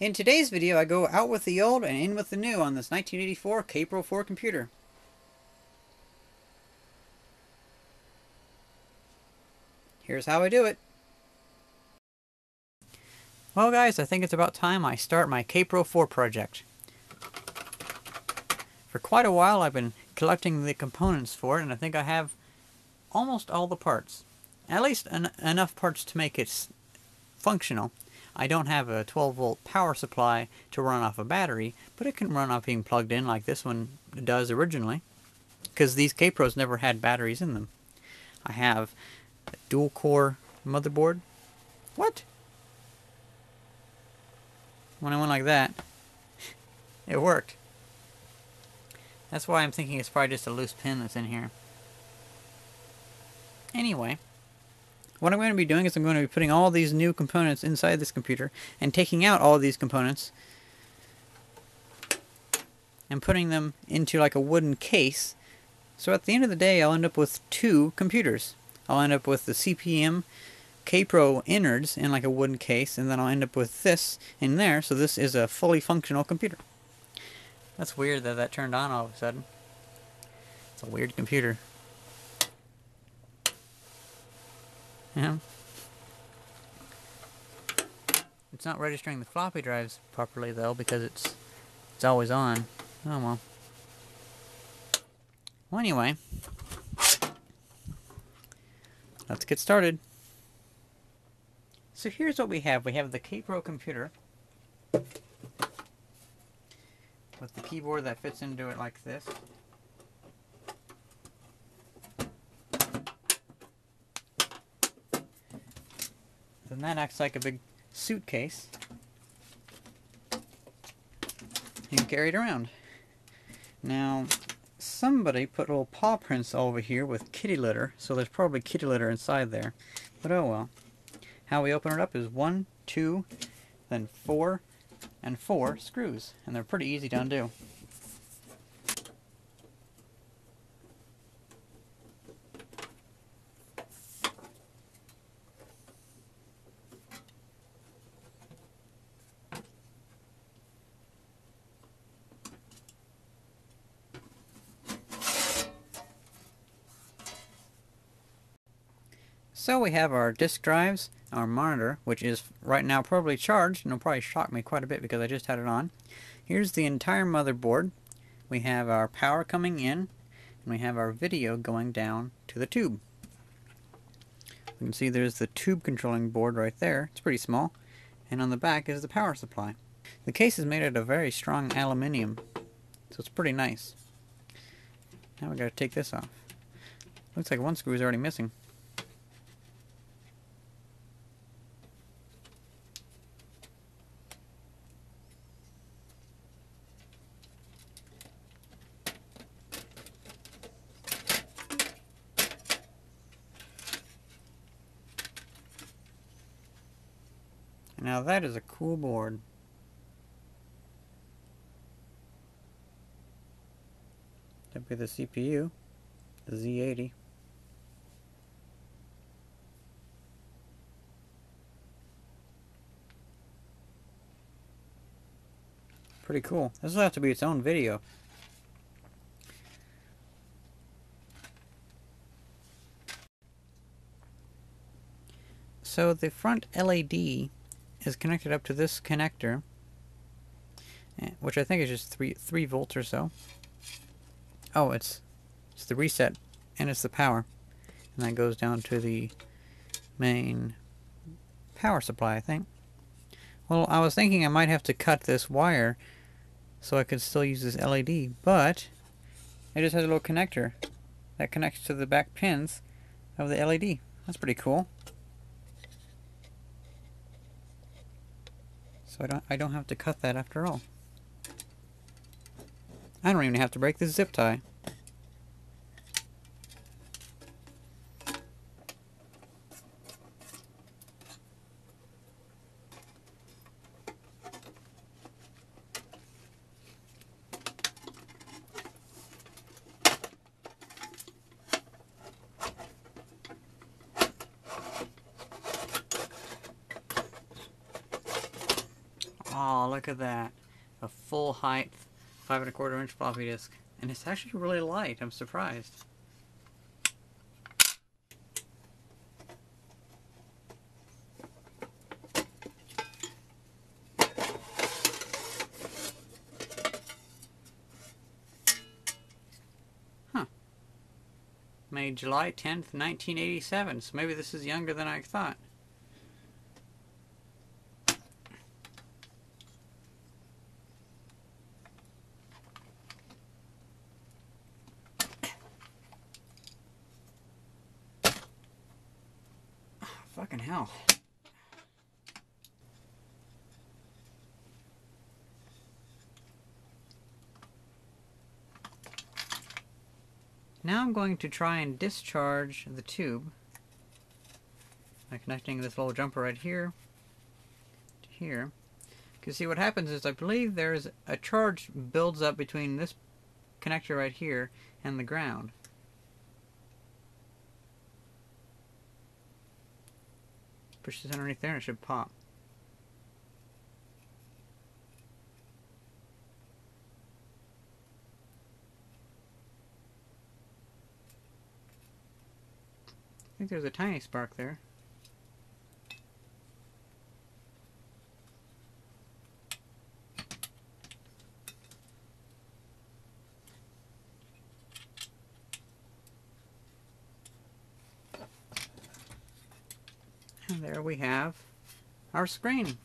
In today's video, I go out with the old and in with the new on this 1984 Kaypro IV computer. Here's how I do it. Well guys, I think it's about time I start my Kaypro IV project. For quite a while I've been collecting the components for it, and I think I have almost all the parts. At least enough parts to make it functional. I don't have a 12-volt power supply to run off a battery, but it can run off being plugged in like this one does originally, because these Kaypros never had batteries in them. I have a dual-core motherboard. What? When I went like that, it worked. That's why I'm thinking it's probably just a loose pin that's in here. Anyway, what I'm going to be doing is I'm going to be putting all these new components inside this computer and taking out all these components and putting them into like a wooden case. So at the end of the day, I'll end up with two computers. I'll end up with the CPM Kaypro innards in like a wooden case, and then I'll end up with this in there, so this is a fully functional computer. That's weird that that turned on all of a sudden. It's a weird computer. Yeah. It's not registering the floppy drives properly though, because it's always on. Oh well. Well anyway, let's get started. So here's what we have. We have the Kaypro computer with the keyboard that fits into it like this. Then that acts like a big suitcase. You can carry it around. Now, somebody put little paw prints over here with kitty litter, so there's probably kitty litter inside there. But oh well. How we open it up is 1, 2, then 4, and 4 screws. And they're pretty easy to undo. So we have our disk drives, our monitor, which is right now probably charged, and it'll probably shock me quite a bit because I just had it on. Here's the entire motherboard. We have our power coming in, and we have our video going down to the tube. You can see there's the tube controlling board right there. It's pretty small. And on the back is the power supply. The case is made out of very strong aluminium, so it's pretty nice. Now we gotta take this off. Looks like one screw is already missing. Now that is a cool board. That'd be the CPU, the Z80. Pretty cool. This will have to be its own video. So the front LED is connected up to this connector, which I think is just 3 volts or so. Oh, it's the reset, and it's the power, and that goes down to the main power supply, I think. Well, I was thinking I might have to cut this wire so I could still use this LED, but it just has a little connector that connects to the back pins of the LED. That's pretty cool. So I don't have to cut that after all. I don't even have to break this zip tie. Oh, look at that. A full height 5 1/4 inch floppy disk. And it's actually really light. I'm surprised. Huh. Made July 10th, 1987. So maybe this is younger than I thought. Fucking hell. Now I'm going to try and discharge the tube by connecting this little jumper right here to here. Because see, what happens is I believe there's a charge builds up between this connector right here and the ground. Push this underneath there and it should pop. I think there's a tiny spark there. And there we have our screen.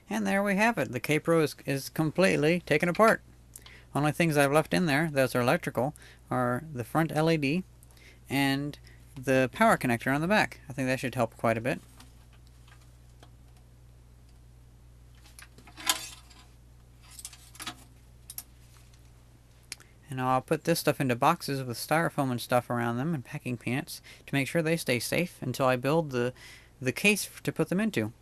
And there we have it. The Kaypro is completely taken apart. Only things I've left in there that are electrical are the front LED and the power connector on the back. I think that should help quite a bit. And I'll put this stuff into boxes with styrofoam and stuff around them and packing peanuts to make sure they stay safe until I build the case to put them into.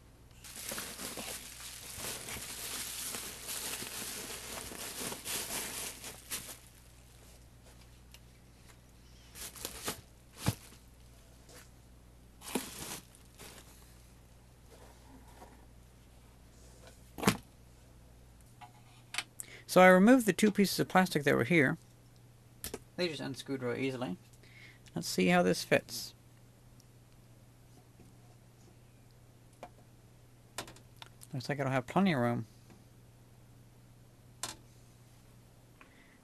So I removed the two pieces of plastic that were here. They just unscrewed real easily. Let's see how this fits. Looks like it'll have plenty of room.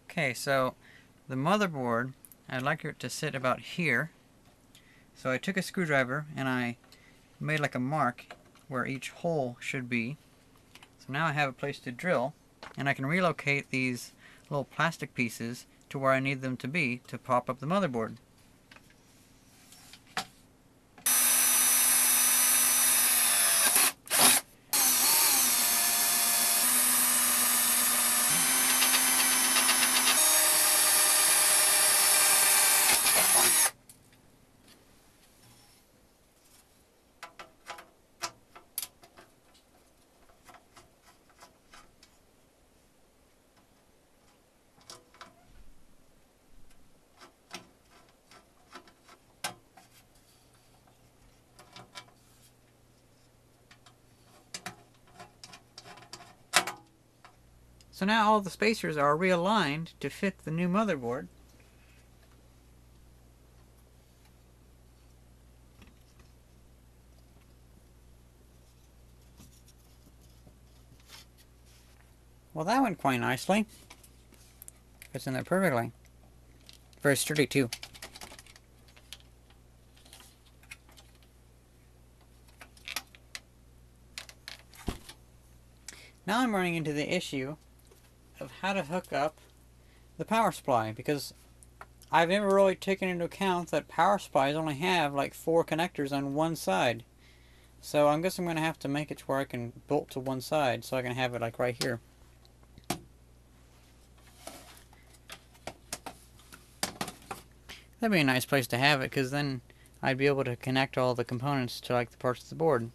Okay, so the motherboard, I'd like it to sit about here. So I took a screwdriver and I made like a mark where each hole should be. So now I have a place to drill, and I can relocate these little plastic pieces to where I need them to be to pop up the motherboard. So now all the spacers are realigned to fit the new motherboard. Well, that went quite nicely. Fits in there perfectly. Very sturdy too. Now I'm running into the issue of how to hook up the power supply, because I've never really taken into account that power supplies only have like 4 connectors on one side. So I guess I'm going to have to make it to where I can bolt to one side so I can have it like right here. That'd be a nice place to have it, because then I'd be able to connect all the components to like the parts of the board.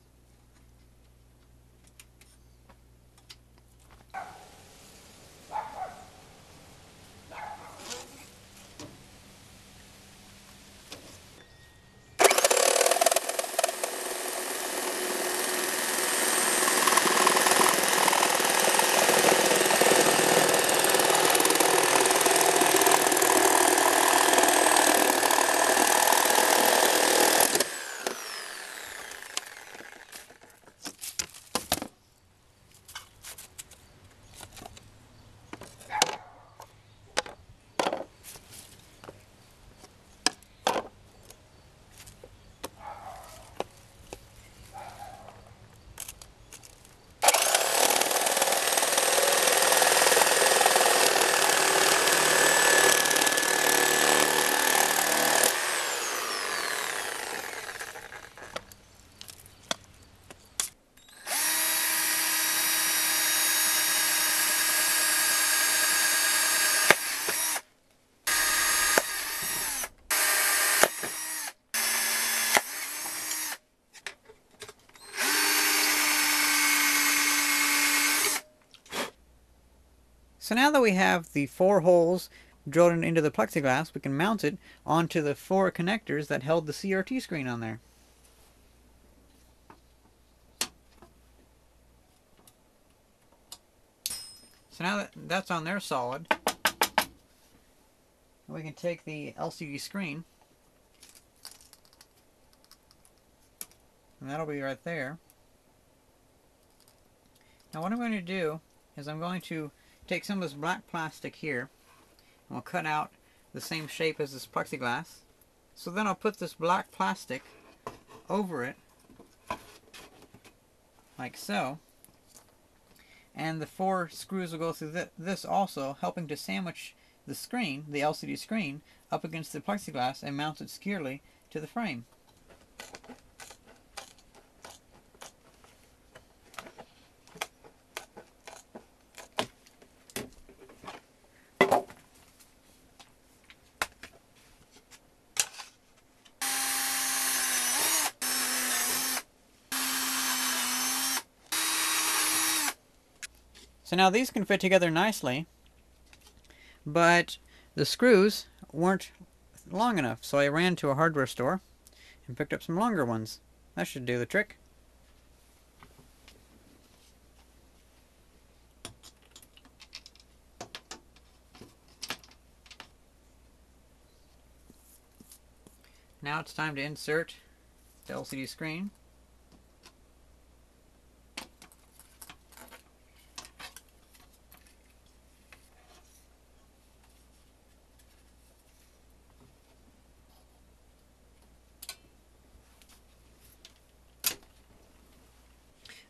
So now that we have the 4 holes drilled into the plexiglass, we can mount it onto the 4 connectors that held the CRT screen on there. So now that that's on there solid, we can take the LCD screen, and that'll be right there. Now what I'm going to do is I'm going to take some of this black plastic here, and we'll cut out the same shape as this plexiglass. So then I'll put this black plastic over it, like so. And the 4 screws will go through this also, helping to sandwich the screen, the LCD screen, up against the plexiglass and mount it securely to the frame. So now these can fit together nicely, but the screws weren't long enough, so I ran to a hardware store and picked up some longer ones. That should do the trick. Now it's time to insert the LCD screen.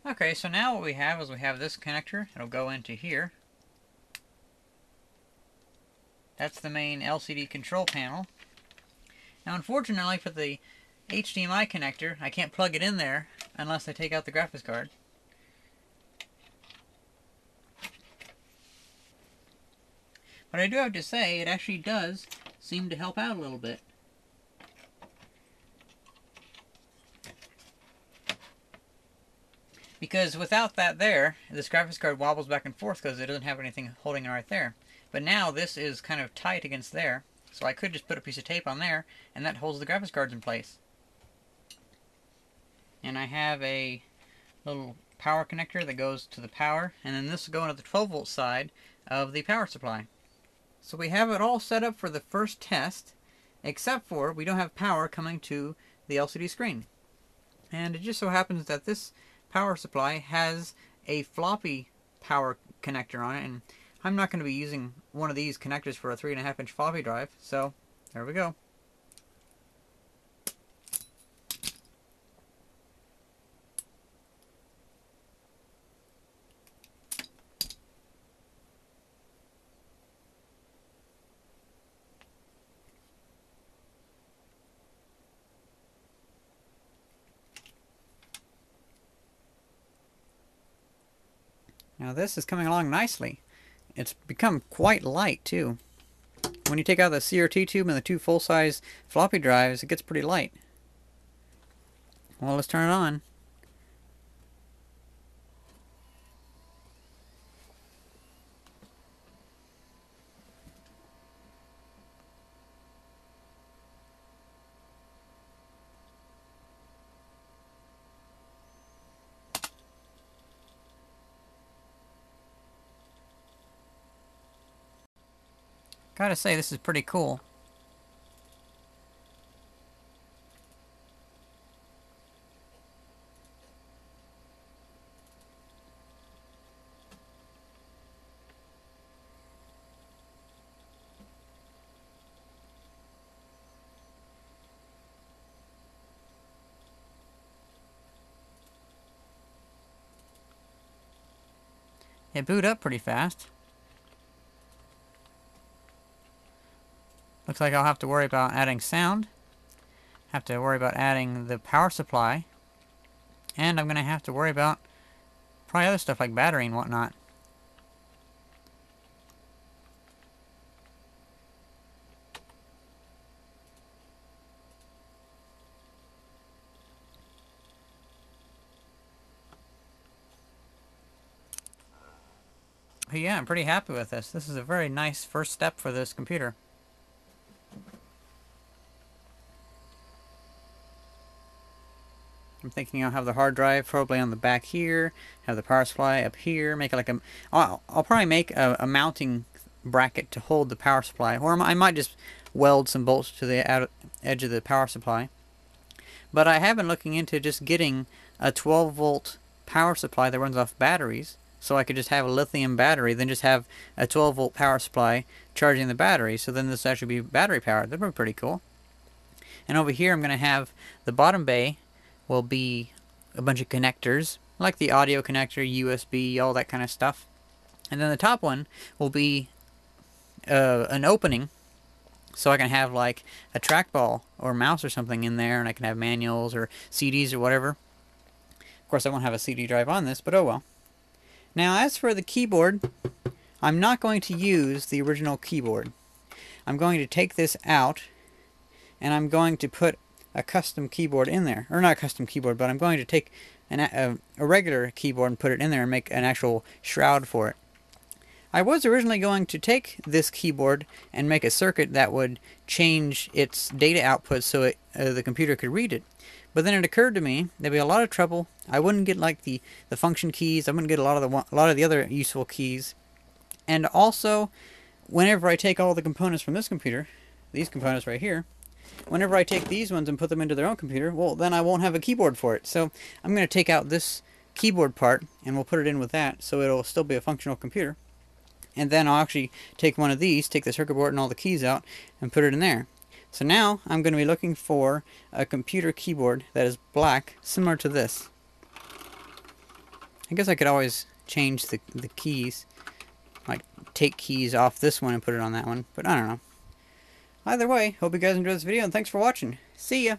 Okay, so now what we have is we have this connector. It'll go into here. That's the main LCD control panel. Now unfortunately for the HDMI connector, I can't plug it in there unless I take out the graphics card. But I do have to say, it actually does seem to help out a little bit. Because without that there, this graphics card wobbles back and forth because it doesn't have anything holding it right there. But now this is kind of tight against there, so I could just put a piece of tape on there, and that holds the graphics cards in place. And I have a little power connector that goes to the power, and then this will go into the 12 volt side of the power supply. So we have it all set up for the first test, except for we don't have power coming to the LCD screen. And it just so happens that this power supply has a floppy power connector on it, and I'm not going to be using one of these connectors for a 3.5 inch floppy drive, so there we go. Now this is coming along nicely. It's become quite light too. When you take out the CRT tube and the two full-size floppy drives, it gets pretty light. Well, let's turn it on. Gotta say, this is pretty cool. It booted up pretty fast. Looks like I'll have to worry about adding sound. Have to worry about adding the power supply. And I'm going to have to worry about probably other stuff like battery and whatnot. But yeah, I'm pretty happy with this. This is a very nice first step for this computer. I'm thinking I'll have the hard drive probably on the back here, have the power supply up here, make it like a... I'll probably make a mounting bracket to hold the power supply, or I might just weld some bolts to the edge of the power supply. But I have been looking into just getting a 12-volt power supply that runs off batteries, so I could just have a lithium battery, then just have a 12-volt power supply charging the battery, so then this actually be battery powered. That would be pretty cool. And over here I'm going to have the bottom bay will be a bunch of connectors, like the audio connector, USB, all that kind of stuff. And then the top one will be an opening, so I can have like a trackball or mouse or something in there, and I can have manuals or CDs or whatever. Of course, I won't have a CD drive on this, but oh well. Now, as for the keyboard, I'm not going to use the original keyboard. I'm going to take this out, and I'm going to put a custom keyboard in there. Or not a custom keyboard, but I'm going to take a regular keyboard and put it in there and make an actual shroud for it. I was originally going to take this keyboard and make a circuit that would change its data output so the computer could read it. But then it occurred to me there'd be a lot of trouble. I wouldn't get like the function keys. I wouldn't get a lot of the other useful keys. And also, whenever I take all the components from this computer, these components right here, whenever I take these ones and put them into their own computer, well, then I won't have a keyboard for it. So I'm going to take out this keyboard part, and we'll put it in with that, so it'll still be a functional computer. And then I'll actually take one of these, take the circuit board and all the keys out, and put it in there. So now I'm going to be looking for a computer keyboard that is black, similar to this. I guess I could always change the keys, like take keys off this one and put it on that one, but I don't know. Either way, hope you guys enjoyed this video, and thanks for watching. See ya!